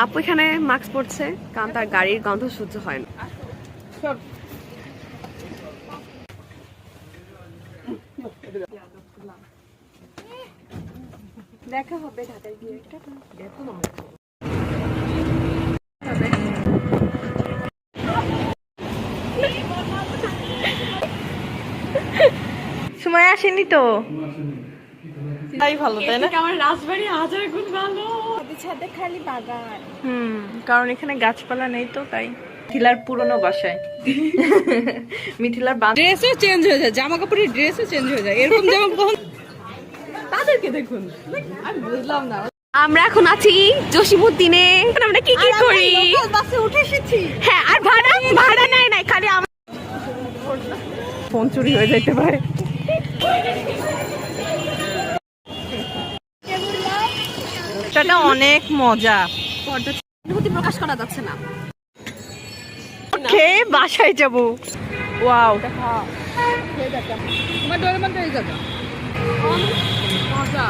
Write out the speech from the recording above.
আপু এখানে মাস্ক পরছে কারণ তার গাড়ির গন্ধ সহ্য হয় না। দেখা হবে ঢাকায় গিয়ে। সময় আসেনি তো তাই ভালো, তাই না? আমার রাজবাড়ি হাজার গুণ ভালো। ছাদে খালি বাগান। কারণ এখানে গাছপালা নেই তো তাই। মিথিলার পুরনো বাসায় মিথিলার ড্রেসও চেঞ্জ হয়ে যায়, জামা কাপড়ের ড্রেসও চেঞ্জ হয়ে যায়, এরকম যেমন তাদেরকে দেখুন। আমি বুঝলাম না। আমরা এখন আছি জসিমউদ্দিনে। আমরা কি কি করি? বাসে উঠে এসেছি। হ্যাঁ, আর ভাড়া নাই খালি আমার ফোন চুরি হয়ে যেতে পারে। এটা অনেক মজা। অনুভূতি প্রকাশ করা যাচ্ছে না। খেয়ে বাসায় যাবো। ওয়াও, তোমার ডোরেমনটা এই জায়গা মজা।